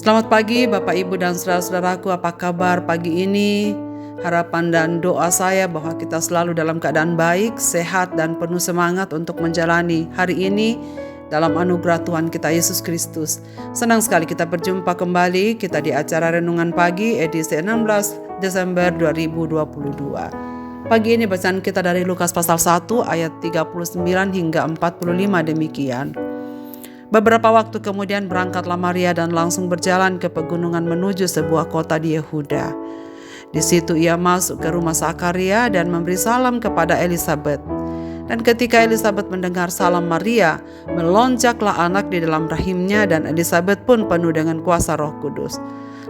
Selamat pagi Bapak Ibu dan saudara-saudaraku, apa kabar pagi ini? Harapan dan doa saya bahwa kita selalu dalam keadaan baik, sehat dan penuh semangat untuk menjalani hari ini dalam anugerah Tuhan kita Yesus Kristus. Senang sekali kita berjumpa kembali kita di acara Renungan Pagi edisi 16 Desember 2022. Pagi ini bacaan kita dari Lukas pasal 1 ayat 39 hingga 45 demikian. Beberapa waktu kemudian berangkatlah Maria dan langsung berjalan ke pegunungan menuju sebuah kota di Yehuda. Di situ ia masuk ke rumah Zakaria dan memberi salam kepada Elisabet. Dan ketika Elisabet mendengar salam Maria, melonjaklah anak di dalam rahimnya dan Elisabet pun penuh dengan kuasa Roh Kudus.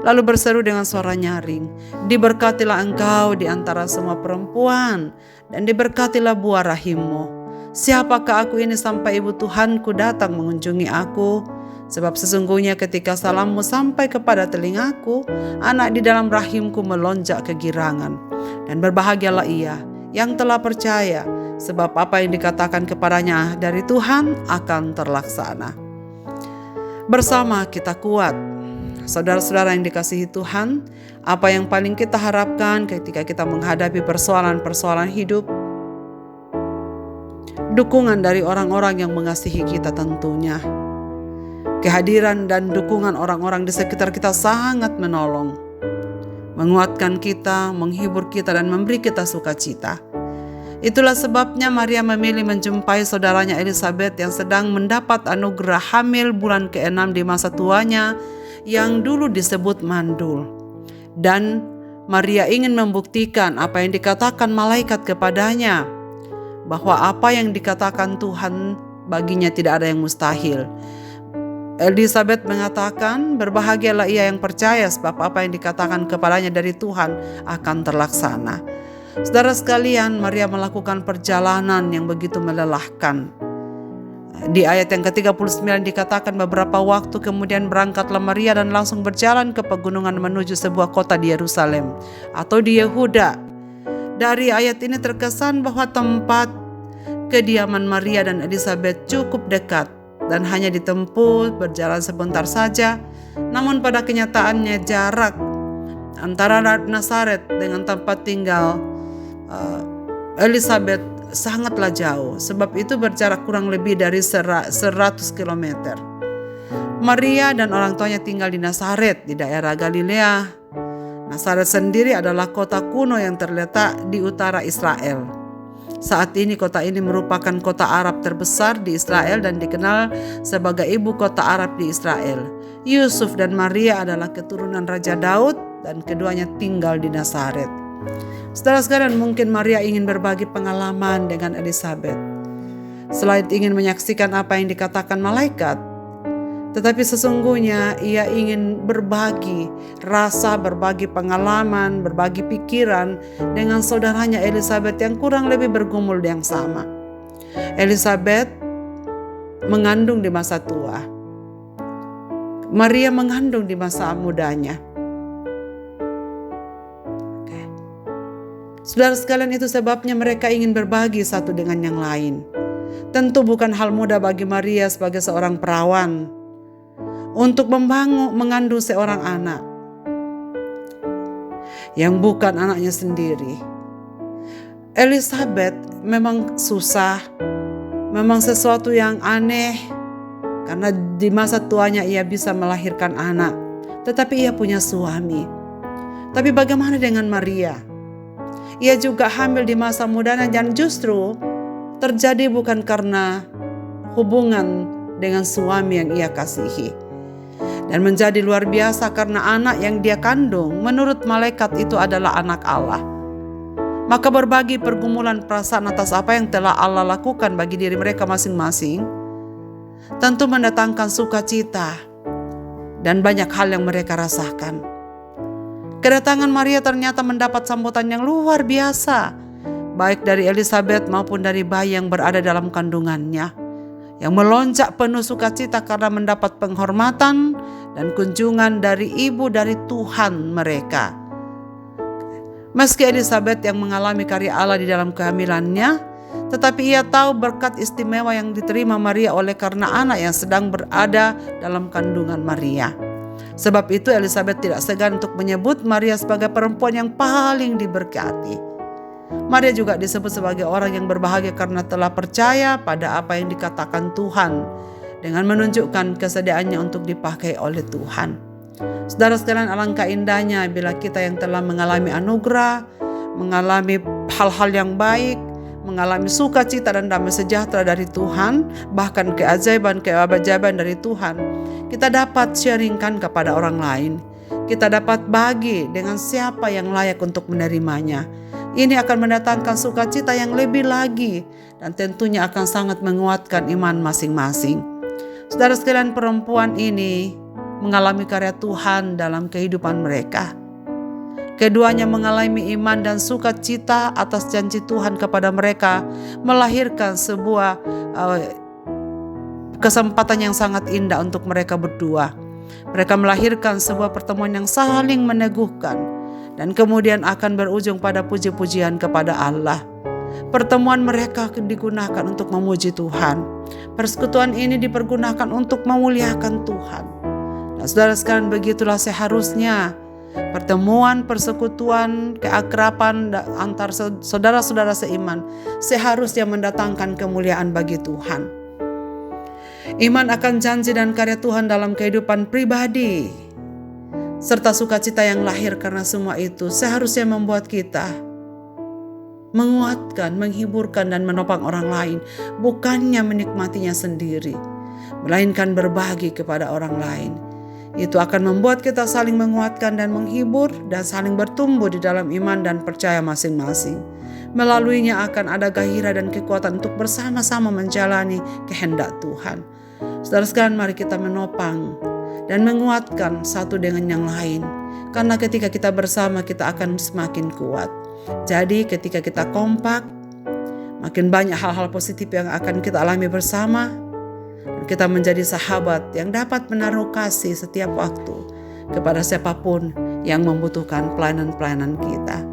Lalu berseru dengan suara nyaring, "Diberkatilah engkau di antara semua perempuan, dan diberkatilah buah rahimmu. Siapakah aku ini sampai ibu Tuhanku datang mengunjungi aku? Sebab sesungguhnya ketika salammu sampai kepada telingaku, anak di dalam rahimku melonjak kegirangan. Dan berbahagialah ia yang telah percaya, sebab apa yang dikatakan kepadanya dari Tuhan akan terlaksana." Bersama kita kuat. Saudara-saudara yang dikasihi Tuhan, apa yang paling kita harapkan ketika kita menghadapi persoalan-persoalan hidup? Dukungan dari orang-orang yang mengasihi kita tentunya. Kehadiran dan dukungan orang-orang di sekitar kita sangat menolong, menguatkan kita, menghibur kita dan memberi kita sukacita. Itulah sebabnya Maria memilih menjumpai saudaranya Elisabet yang sedang mendapat anugerah hamil bulan ke-6 di masa tuanya yang dulu disebut mandul. Dan Maria ingin membuktikan apa yang dikatakan malaikat kepadanya, bahwa apa yang dikatakan Tuhan baginya tidak ada yang mustahil. Elisabet mengatakan, "Berbahagialah ia yang percaya, sebab apa yang dikatakan kepadanya dari Tuhan akan terlaksana." Saudara sekalian, Maria melakukan perjalanan yang begitu melelahkan. Di ayat yang ke-39 dikatakan, beberapa waktu kemudian berangkatlah Maria dan langsung berjalan ke pegunungan menuju sebuah kota di Yerusalem atau di Yehuda. Dari ayat ini terkesan bahwa tempat kediaman Maria dan Elisabet cukup dekat dan hanya ditempuh berjalan sebentar saja. Namun pada kenyataannya jarak antara Nazaret dengan tempat tinggal Elisabet sangatlah jauh. Sebab itu berjarak kurang lebih dari 100 km. Maria dan orang tuanya tinggal di Nazaret di daerah Galilea. Nazaret sendiri adalah kota kuno yang terletak di utara Israel. Saat ini kota ini merupakan kota Arab terbesar di Israel dan dikenal sebagai ibu kota Arab di Israel. Yusuf dan Maria adalah keturunan Raja Daud dan keduanya tinggal di Nazaret. Saudara sekalian, mungkin Maria ingin berbagi pengalaman dengan Elisabet. Selain ingin menyaksikan apa yang dikatakan malaikat, tetapi sesungguhnya ia ingin berbagi rasa, berbagi pengalaman, berbagi pikiran dengan saudaranya Elisabet yang kurang lebih bergumul yang sama. Elisabet mengandung di masa tua. Maria mengandung di masa mudanya. Saudara sekalian, itu sebabnya mereka ingin berbagi satu dengan yang lain. Tentu bukan hal mudah bagi Maria sebagai seorang perawan untuk mengandung seorang anak yang bukan anaknya sendiri. Elisabet memang susah, memang sesuatu yang aneh, karena di masa tuanya ia bisa melahirkan anak, tetapi ia punya suami. Tapi bagaimana dengan Maria? Ia juga hamil di masa mudanya dan justru terjadi bukan karena hubungan dengan suami yang ia kasihi. Dan menjadi luar biasa karena anak yang dia kandung menurut malaikat itu adalah anak Allah. Maka berbagi pergumulan perasaan atas apa yang telah Allah lakukan bagi diri mereka masing-masing tentu mendatangkan sukacita dan banyak hal yang mereka rasakan. Kedatangan Maria ternyata mendapat sambutan yang luar biasa, baik dari Elisabet maupun dari bayi yang berada dalam kandungannya, yang melonjak penuh sukacita karena mendapat penghormatan dan kunjungan dari ibu dari Tuhan mereka. Meski Elisabet yang mengalami karya Allah di dalam kehamilannya, tetapi ia tahu berkat istimewa yang diterima Maria oleh karena anak yang sedang berada dalam kandungan Maria. Sebab itu Elizabeth tidak segan untuk menyebut Maria sebagai perempuan yang paling diberkati. Maria juga disebut sebagai orang yang berbahagia karena telah percaya pada apa yang dikatakan Tuhan, dengan menunjukkan kesediaannya untuk dipakai oleh Tuhan. Saudara sekalian, alangkah indahnya bila kita yang telah mengalami anugerah, mengalami hal-hal yang baik, mengalami sukacita dan damai sejahtera dari Tuhan, bahkan keajaiban dari Tuhan, kita dapat sharingkan kepada orang lain. Kita dapat bagi dengan siapa yang layak untuk menerimanya. Ini akan mendatangkan sukacita yang lebih lagi dan tentunya akan sangat menguatkan iman masing-masing. Saudara sekalian, perempuan ini mengalami karya Tuhan dalam kehidupan mereka. Keduanya mengalami iman dan sukacita atas janji Tuhan kepada mereka, melahirkan sebuah kesempatan yang sangat indah untuk mereka berdua. Mereka melahirkan sebuah pertemuan yang saling meneguhkan dan kemudian akan berujung pada puji-pujian kepada Allah. Pertemuan mereka digunakan untuk memuji Tuhan. Persekutuan ini dipergunakan untuk memuliakan Tuhan. Nah, saudara sekalian, begitulah seharusnya pertemuan, persekutuan, keakraban antar saudara-saudara seiman seharusnya mendatangkan kemuliaan bagi Tuhan. Iman akan janji dan karya Tuhan dalam kehidupan pribadi, serta sukacita yang lahir karena semua itu seharusnya membuat kita menguatkan, menghiburkan dan menopang orang lain, bukannya menikmatinya sendiri, melainkan berbagi kepada orang lain. Itu akan membuat kita saling menguatkan dan menghibur dan saling bertumbuh di dalam iman dan percaya masing-masing. Melaluinya akan ada gairah dan kekuatan untuk bersama-sama menjalani kehendak Tuhan. Saudara sekalian, mari kita menopang dan menguatkan satu dengan yang lain. Karena ketika kita bersama, kita akan semakin kuat. Jadi ketika kita kompak, makin banyak hal-hal positif yang akan kita alami bersama. Dan kita menjadi sahabat yang dapat menaruh kasih setiap waktu kepada siapapun yang membutuhkan pelayanan-pelayanan kita.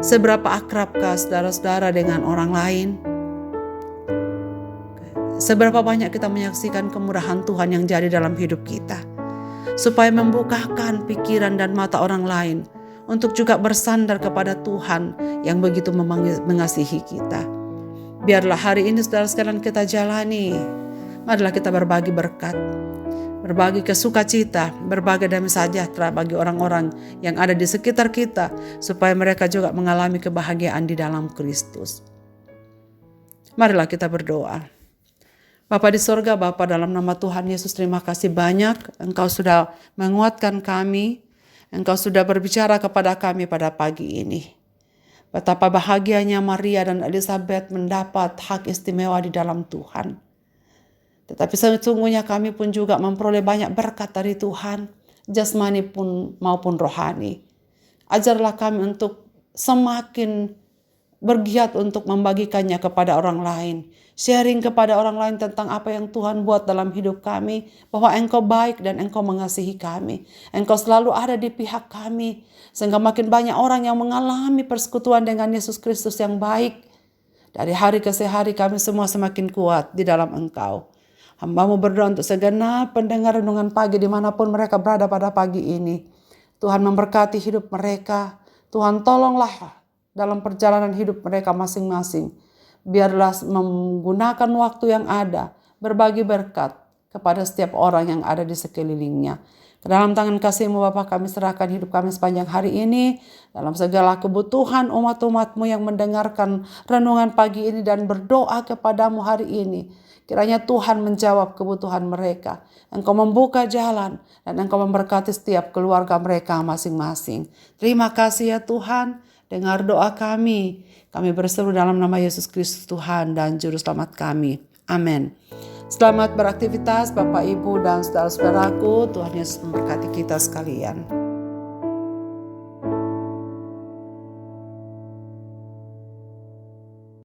Seberapa akrabkah saudara-saudara dengan orang lain? Seberapa banyak kita menyaksikan kemurahan Tuhan yang jadi dalam hidup kita, supaya membukakan pikiran dan mata orang lain untuk juga bersandar kepada Tuhan yang begitu mengasihi kita. Biarlah hari ini saudara sekalian kita jalani. Marilah kita berbagi berkat, berbagi kesukacita, berbagi damai sejahtera bagi orang-orang yang ada di sekitar kita, supaya mereka juga mengalami kebahagiaan di dalam Kristus. Marilah kita berdoa. Bapa di sorga, Bapa dalam nama Tuhan Yesus, terima kasih banyak Engkau sudah menguatkan kami, Engkau sudah berbicara kepada kami pada pagi ini. Betapa bahagianya Maria dan Elizabeth mendapat hak istimewa di dalam Tuhan. Tetapi sesungguhnya kami pun juga memperoleh banyak berkat dari Tuhan, jasmani pun maupun rohani. Ajarlah kami untuk semakin bergiat untuk membagikannya kepada orang lain. Sharing kepada orang lain tentang apa yang Tuhan buat dalam hidup kami. Bahwa Engkau baik dan Engkau mengasihi kami. Engkau selalu ada di pihak kami. Sehingga makin banyak orang yang mengalami persekutuan dengan Yesus Kristus yang baik. Dari hari ke hari kami semua semakin kuat di dalam Engkau. Hamba-Mu berdoa untuk segenap pendengar renungan pagi dimanapun mereka berada pada pagi ini. Tuhan memberkati hidup mereka. Tuhan tolonglah dalam perjalanan hidup mereka masing-masing. Biarlah menggunakan waktu yang ada, berbagi berkat kepada setiap orang yang ada di sekelilingnya. Ke dalam tangan kasih-Mu Bapa kami serahkan hidup kami sepanjang hari ini. Dalam segala kebutuhan umat-umat-Mu yang mendengarkan renungan pagi ini dan berdoa kepada-Mu hari ini. Kiranya Tuhan menjawab kebutuhan mereka. Engkau membuka jalan dan Engkau memberkati setiap keluarga mereka masing-masing. Terima kasih ya Tuhan. Dengar doa kami. Kami berseru dalam nama Yesus Kristus Tuhan dan Juru Selamat kami. Amin. Selamat beraktivitas Bapak, Ibu, dan saudara-saudaraku. Tuhan Yesus memberkati kita sekalian.